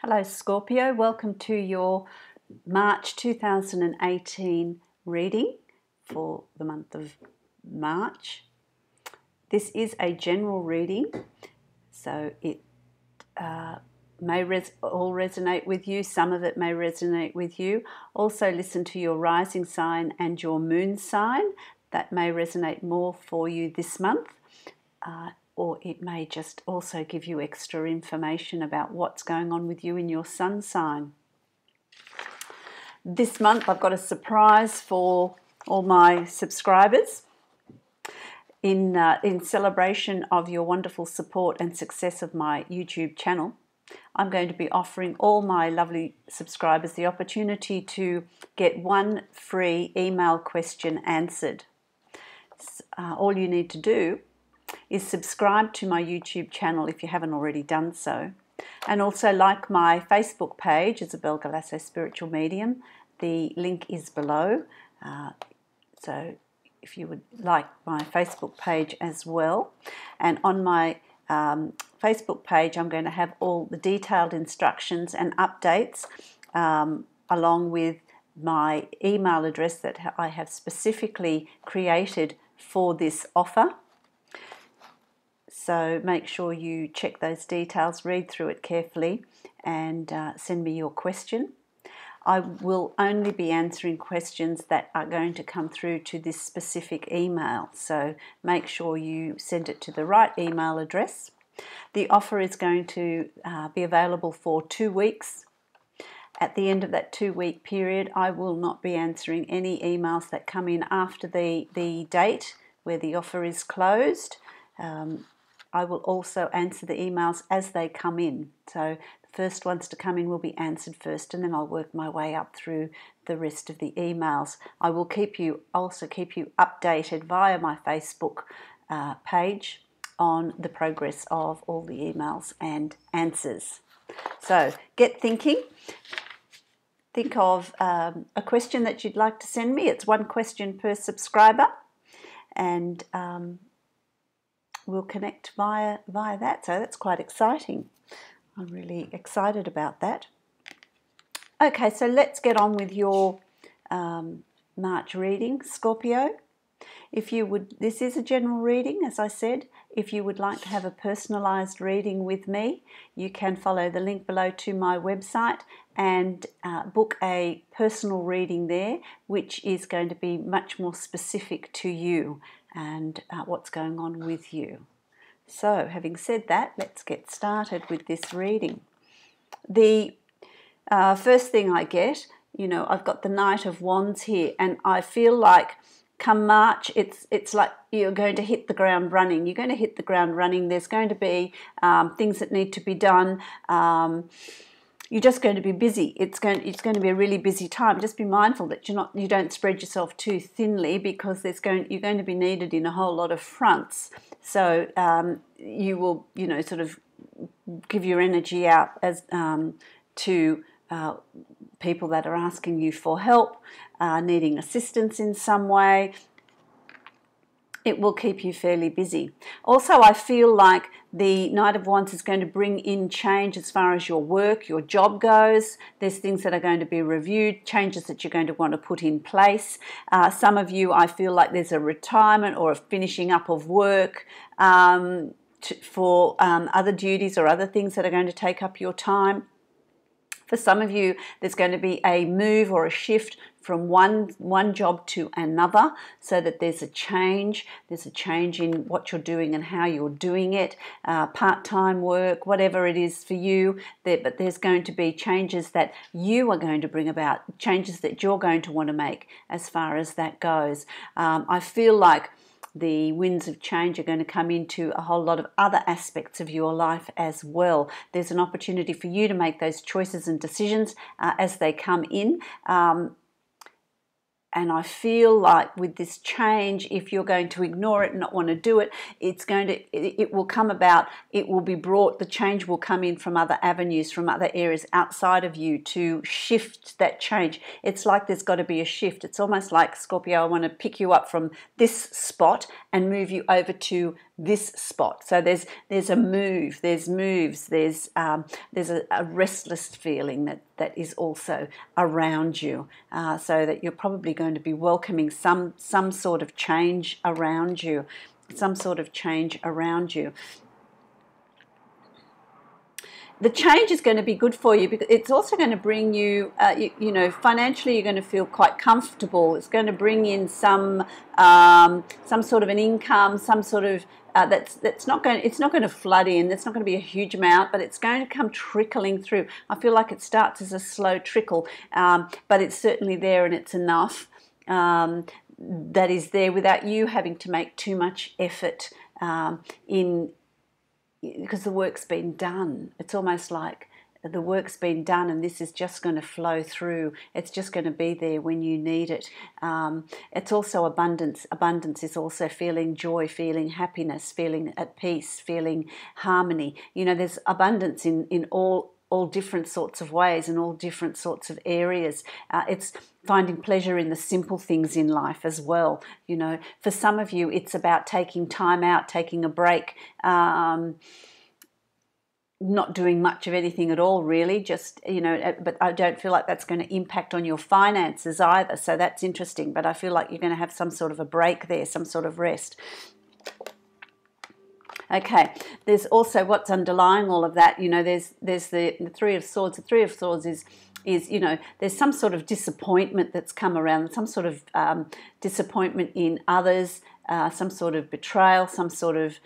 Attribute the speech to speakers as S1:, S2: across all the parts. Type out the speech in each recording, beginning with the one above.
S1: Hello Scorpio, welcome to your March 2018 reading for the month of March. This is a general reading, so it may all resonate with you, some of it may resonate with you. Also listen to your rising sign and your moon sign, that may resonate more for you this month. Or it may just also give you extra information about what's going on with you in your sun sign. This month I've got a surprise for all my subscribers. In celebration of your wonderful support and success of my YouTube channel, I'm going to be offering all my lovely subscribers the opportunity to get one free email question answered. All you need to do is subscribe to my YouTube channel if you haven't already done so, and also like my Facebook page, Isabel Galasso Spiritual Medium. The link is below, so if you would like my Facebook page as well. And on my Facebook page I'm going to have all the detailed instructions and updates, along with my email address that I have specifically created for this offer. So make sure you check those details, read through it carefully, and send me your question. I will only be answering questions that are going to come through to this specific email, so make sure you send it to the right email address. The offer is going to be available for 2 weeks. At the end of that 2-week period, I will not be answering any emails that come in after the date where the offer is closed. I will also answer the emails as they come in. So the first ones to come in will be answered first, and then I'll work my way up through the rest of the emails. I will also keep you updated via my Facebook page on the progress of all the emails and answers. So get thinking. Think of a question that you'd like to send me. It's 1 question per subscriber, and we'll connect via that. So that's quite exciting. I'm really excited about that. Okay, so let's get on with your March reading, Scorpio. If you would, this is a general reading, as I said. If you would like to have a personalised reading with me, you can follow the link below to my website and book a personal reading there, which is going to be much more specific to you and what's going on with you. So, having said that, let's get started with this reading. The first thing I get, I've got the Knight of Wands here, and I feel like come March, it's like you're going to hit the ground running. You're going to hit the ground running. There's going to be things that need to be done. You're just going to be busy. It's going to be a really busy time. Just be mindful that you don't spread yourself too thinly, because you're going to be needed in a whole lot of fronts. So you will, sort of give your energy out as to people that are asking you for help, needing assistance in some way. It will keep you fairly busy. Also, I feel like the Knight of Wands is going to bring in change as far as your work, your job goes. There's things that are going to be reviewed, changes that you're going to want to put in place. Some of you, I feel like there's a retirement or a finishing up of work for other duties or other things that are going to take up your time. For some of you, there's going to be a move or a shift from one job to another, so that there's a change. There's a change in what you're doing and how you're doing it, part-time work, whatever it is for you. But there's going to be changes that you are going to bring about, changes that you're going to want to make as far as that goes. I feel like the winds of change are going to come into a whole lot of other aspects of your life as well. There's an opportunity for you to make those choices and decisions as they come in. And I feel like with this change, if you're going to ignore it and not want to do it, it will come about, it will be brought, the change will come in from other avenues, from other areas outside of you to shift that change. It's like there's got to be a shift. It's almost like, Scorpio, I want to pick you up from this spot and move you over to this spot. So there's a move, there's moves, there's a restless feeling that is also around you, so that you're probably going to be welcoming some sort of change around you, some sort of change around you. The change is going to be good for you because it's also going to bring you, you know, financially you're going to feel quite comfortable. It's going to bring in some sort of an income, some sort of it's not going to flood in. That's not going to be a huge amount, but it's going to come trickling through. I feel like it starts as a slow trickle, but it's certainly there and it's enough. That is there without you having to make too much effort because the work's been done. It's almost like the work's been done and this is just going to flow through. It's just going to be there when you need it. It's also abundance. Abundance is also feeling joy, feeling happiness, feeling at peace, feeling harmony. You know, there's abundance in all different sorts of ways and all different sorts of areas. It's finding pleasure in the simple things in life as well. You know, for some of you, it's about taking time out, taking a break, not doing much of anything at all, really. Just, you know, but I don't feel like that's going to impact on your finances either. So that's interesting. But I feel like you're going to have some sort of a break there, some sort of rest. Okay, there's also what's underlying all of that. You know, there's the Three of Swords. The Three of Swords is, you know, there's some sort of disappointment that's come around, some sort of disappointment in others, some sort of betrayal, some sort of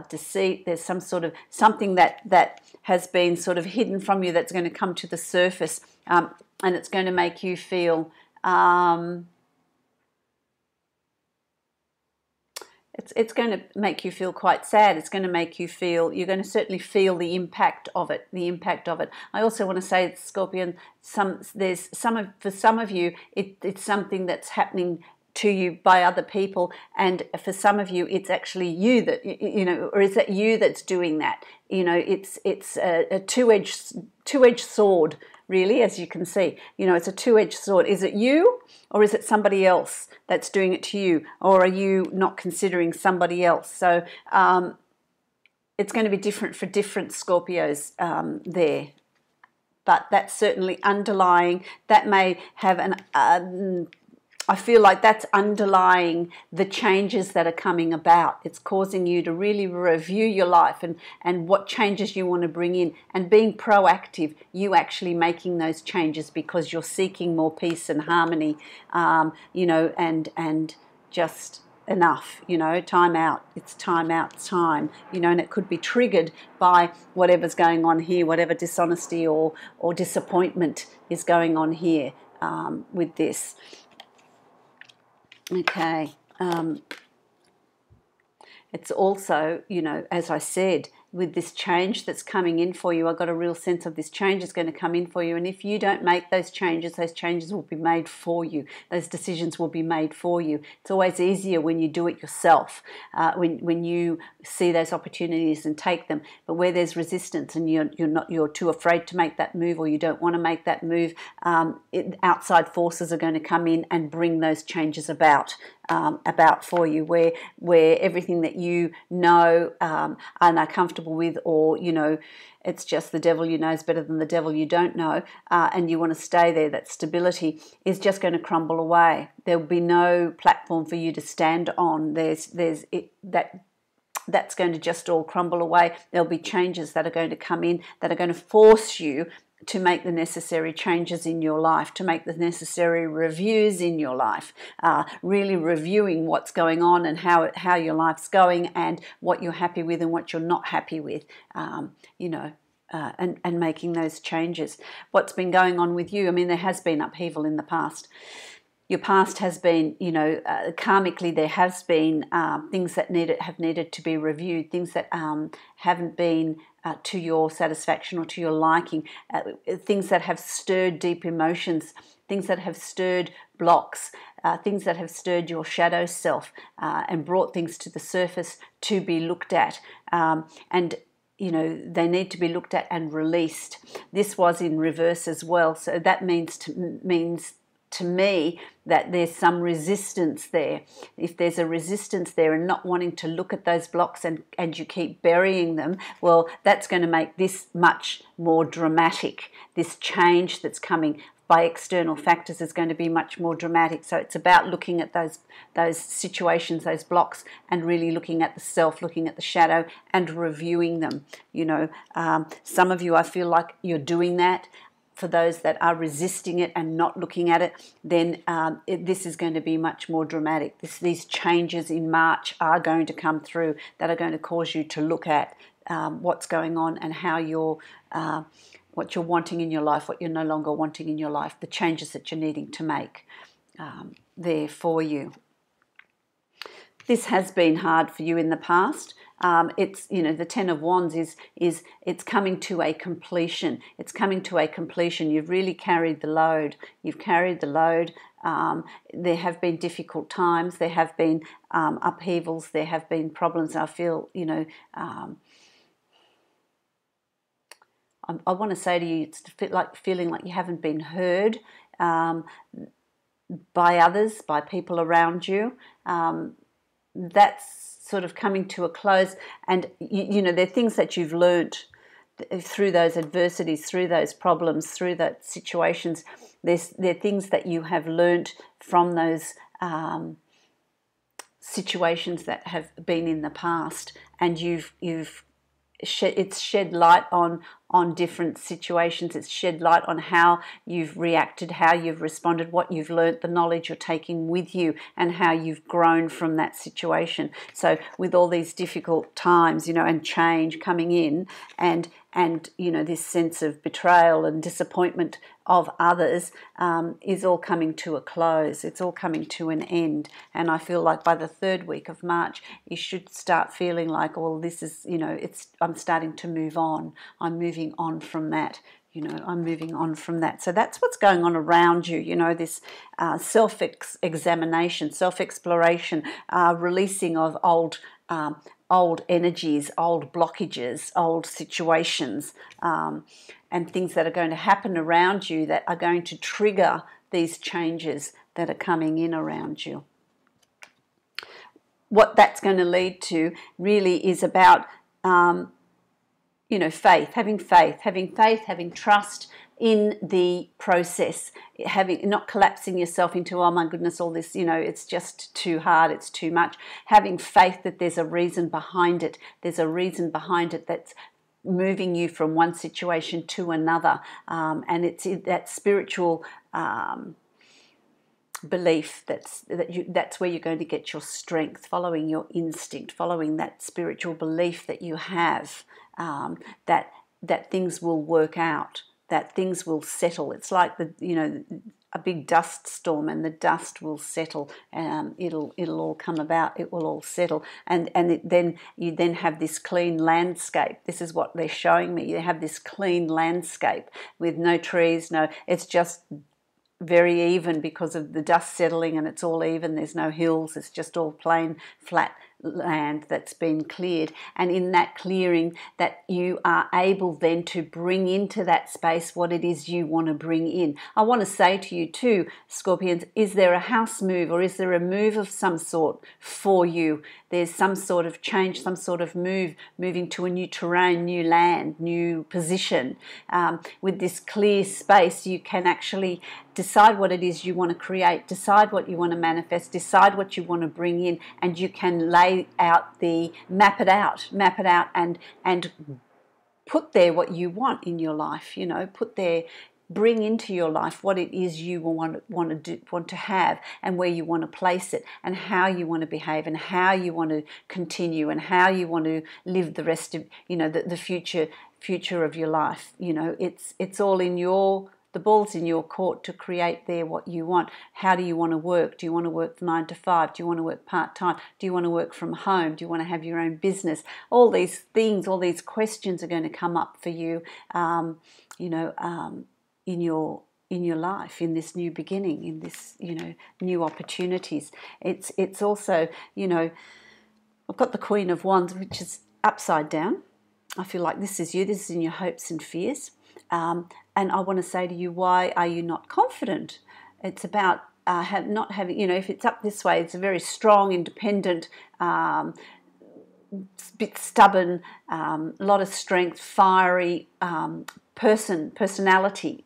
S1: deceit. There's some sort of something that has been sort of hidden from you that's going to come to the surface, and it's going to make you feel it's going to make you feel quite sad. It's going to make you feel, you're going to certainly feel the impact of it, I also want to say, Scorpion, for some of you, it's something that's happening to you by other people, and for some of you it's actually you that, you know, or is that you that's doing that? You know, it's a two-edged sword, really, as you can see. You know, it's a two-edged sword. Is it you, or is it somebody else that's doing it to you, or are you not considering somebody else? So it's going to be different for different Scorpios there. But that's certainly underlying. That may have an I feel like that's underlying the changes that are coming about. It's causing you to really review your life and what changes you want to bring in, and being proactive, you actually making those changes because you're seeking more peace and harmony, you know, and just enough, you know, time out. It's time out time, you know, and it could be triggered by whatever's going on here, whatever dishonesty or disappointment is going on here with this. Okay, it's also, you know, as I said, with this change that's coming in for you, I've got a real sense of this change is going to come in for you. And if you don't make those changes will be made for you. Those decisions will be made for you. It's always easier when you do it yourself, when you see those opportunities and take them. But where there's resistance and you're too afraid to make that move, or you don't want to make that move, outside forces are going to come in and bring those changes about for you, where everything that you know and are comfortable with, or, you know, it's just the devil you know is better than the devil you don't know, and you want to stay there, that stability is just going to crumble away. There will be no platform for you to stand on. That's going to just all crumble away. There'll be changes that are going to come in that are going to force you to make the necessary changes in your life, to make the necessary reviews in your life, really reviewing what's going on and how your life's going and what you're happy with and what you're not happy with, you know, and making those changes. What's been going on with you? I mean, there has been upheaval in the past. Your past has been, you know, karmically there has been things that have needed to be reviewed, things that haven't been to your satisfaction or to your liking, things that have stirred deep emotions, things that have stirred blocks, things that have stirred your shadow self and brought things to the surface to be looked at. And you know, they need to be looked at and released. This was in reverse as well, so that means to me that there's some resistance there. If there's a resistance there and not wanting to look at those blocks and you keep burying them, well, that's going to make this much more dramatic. This change that's coming by external factors is going to be much more dramatic. So it's about looking at those situations, those blocks, and really looking at the self, looking at the shadow, and reviewing them. You know, some of you, I feel like you're doing that. For those that are resisting it and not looking at it, then this is going to be much more dramatic. These changes in March are going to come through that are going to cause you to look at what's going on and how you're what you're wanting in your life, what you're no longer wanting in your life, the changes that you're needing to make there for you. This has been hard for you in the past. It's, you know, the Ten of Wands is it's coming to a completion. It's coming to a completion. You've really carried the load. You've carried the load. There have been difficult times. There have been upheavals. There have been problems. I feel, you know, I want to say to you, it's like feeling like you haven't been heard by others, by people around you. That's sort of coming to a close, and you know, there are things that you've learnt through those adversities, through those problems, through those situations. There are things that you have learnt from those situations that have been in the past, and it's shed light on different situations. It's shed light on how you've reacted, how you've responded, what you've learnt, the knowledge you're taking with you, and how you've grown from that situation. So with all these difficult times, you know, and change coming in, and you know, this sense of betrayal and disappointment of others is all coming to a close. It's all coming to an end. And I feel like by the 3rd week of March, you should start feeling like, well, this is, you know, I'm starting to move on. I'm moving on from that. You know, I'm moving on from that. So that's what's going on around you, you know, this self-examination, self-exploration, releasing of old energies, old blockages, old situations, and things that are going to happen around you that are going to trigger these changes that are coming in around you. What that's going to lead to really is about, you know, faith, having trust in the process, not collapsing yourself into, oh my goodness, all this, you know, it's just too hard, it's too much. Having faith that there's a reason behind it. There's a reason behind it that's moving you from one situation to another, and it's that spiritual belief that's where you're going to get your strength, following your instinct, following that spiritual belief that you have, that things will work out, that things will settle. It's like a big dust storm, and the dust will settle. It'll all come about. It will all settle, and then you have this clean landscape. This is what they're showing me. You have this clean landscape with no trees, it's just very even because of the dust settling, and it's all even. There's no hills. It's just all plain flat land that's been cleared, and in that clearing that you are able then to bring into that space what it is you want to bring in. I want to say to you too, Scorpions, is there a house move, or is there a move of some sort for you? There's some sort of change, some sort of moving to a new terrain, new land, new position. With this clear space, you can actually decide what it is you want to create, decide what you want to manifest, decide what you want to bring in, and you can map it out and put there what you want in your life, bring into your life what it is you want to have, and where you want to place it, and how you want to behave, and how you want to continue, and how you want to live the rest of the future of your life. It's all the ball's in your court to create there what you want. How do you want to work? Do you want to work 9 to 5? Do you want to work part-time? Do you want to work from home? Do you want to have your own business? All these things, all these questions are going to come up for you, in your life, in this new beginning, in this, new opportunities. It's also, I've got the Queen of Wands, which is upside down. I feel like this is you. This is in your hopes and fears. And I want to say to you, why are you not confident It's about not having, if it's up this way, it's a very strong, independent, bit stubborn, a lot of strength, fiery personality,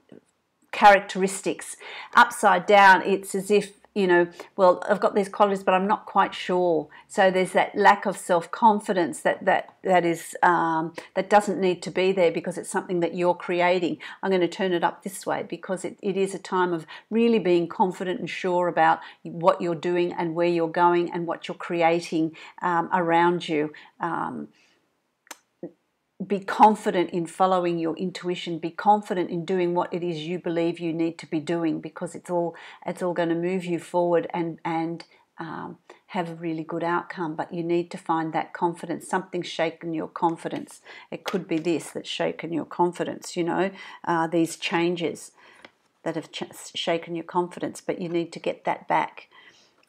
S1: characteristics. Upside down, it's as if, well, I've got these qualities, but I'm not quite sure. So there's that lack of self-confidence that is that doesn't need to be there, because it's something that you're creating. I'm going to turn it up this way, because it is a time of really being confident and sure about what you're doing and where you're going and what you're creating around you. Be confident in following your intuition. Be confident in doing what it is you believe you need to be doing, because it's all going to move you forward and have a really good outcome. But you need to find that confidence. Something's shaken your confidence. It could be this that's shaken your confidence. These changes that have shaken your confidence, but you need to get that back.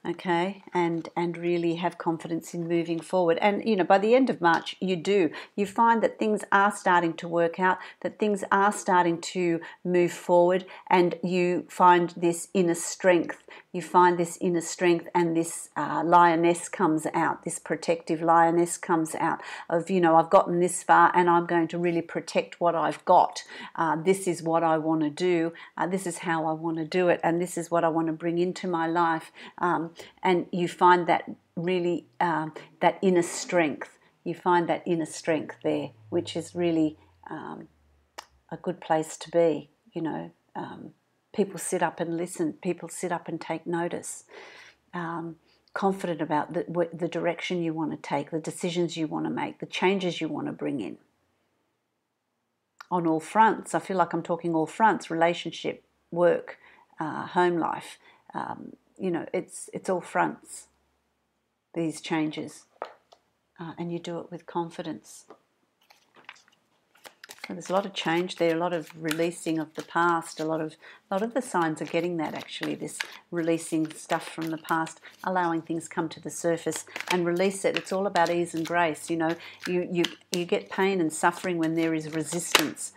S1: Okay, and really have confidence in moving forward. And by the end of March, you find that things are starting to work out, that things are starting to move forward, and you find this inner strength. You find this inner strength, and this lioness comes out, this protective lioness comes out of, I've gotten this far and I'm going to really protect what I've got. This is what I want to do. This is how I want to do it, and this is what I want to bring into my life. And you find that really, that inner strength. You find that inner strength there, which is really a good place to be. People sit up and listen. People sit up and take notice. Confident about the direction you want to take, the decisions you want to make, the changes you want to bring in. On all fronts. I feel like I'm talking all fronts: relationship, work, home life. It's all fronts, these changes, and you do it with confidence. So there's a lot of change there, a lot of releasing of the past. A lot of the signs are getting that, actually, this releasing stuff from the past, allowing things come to the surface and release it. It's all about ease and grace. You get pain and suffering when there is resistance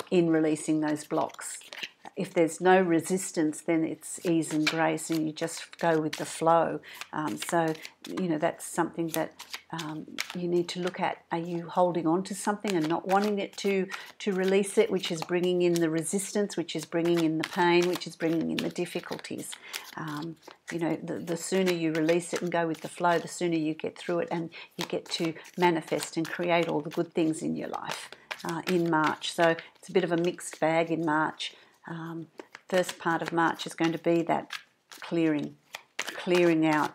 S1: in releasing those blocks. If there's no resistance, then it's ease and grace, and you just go with the flow. So that's something that you need to look at. Are you holding on to something and not wanting it to release it, which is bringing in the resistance, which is bringing in the pain, which is bringing in the difficulties? The sooner you release it and go with the flow, the sooner you get through it, and you get to manifest and create all the good things in your life in March. So it's a bit of a mixed bag in March. First part of March is going to be that clearing out,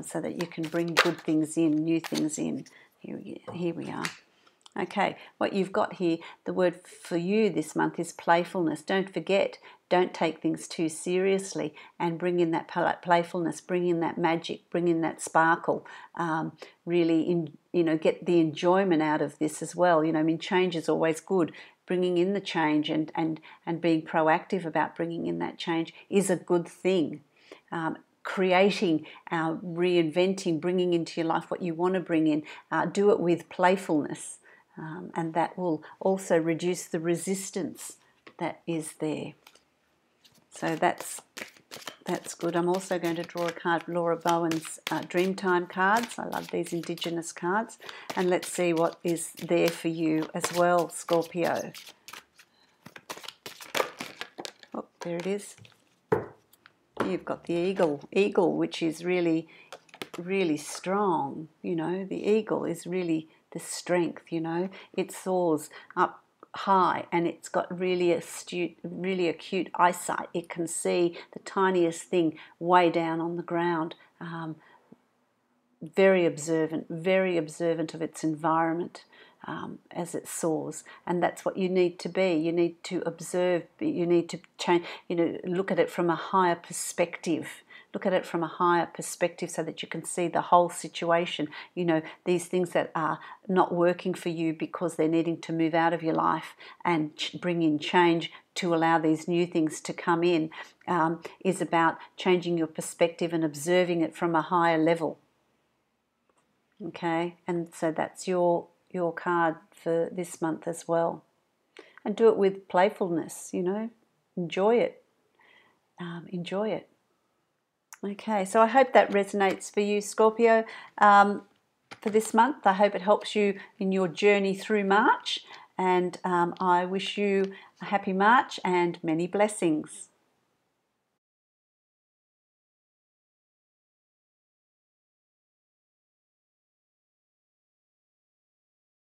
S1: so that you can bring good things in, new things in. Here we are. Okay, what you've got here, the word for you this month is playfulness. Don't forget, don't take things too seriously, and bring in that playfulness, bring in that magic, bring in that sparkle. Really, get the enjoyment out of this as well. Change is always good. Bringing in the change and being proactive about bringing in that change is a good thing. Creating, reinventing, bringing into your life what you want to bring in. Do it with playfulness, and that will also reduce the resistance that is there. So that's good. I'm also going to draw a card, Laura Bowen's Dreamtime cards. I love these Indigenous cards. And let's see what is there for you as well, Scorpio. Oh, there it is. You've got the eagle, which is really, really strong. The eagle is really the strength. It soars up high, and it's got really acute eyesight. It can see the tiniest thing way down on the ground. Very observant of its environment as it soars, and that's what you need to be. You need to observe. You need to change. Look at it from a higher perspective. Look at it from a higher perspective, so that you can see the whole situation. These things that are not working for you because they're needing to move out of your life and bring in change to allow these new things to come in, is about changing your perspective and observing it from a higher level. Okay, and so that's your card for this month as well. And do it with playfulness, enjoy it. enjoy it. Okay, so I hope that resonates for you, Scorpio, for this month. I hope it helps you in your journey through March, and I wish you a happy March and many blessings.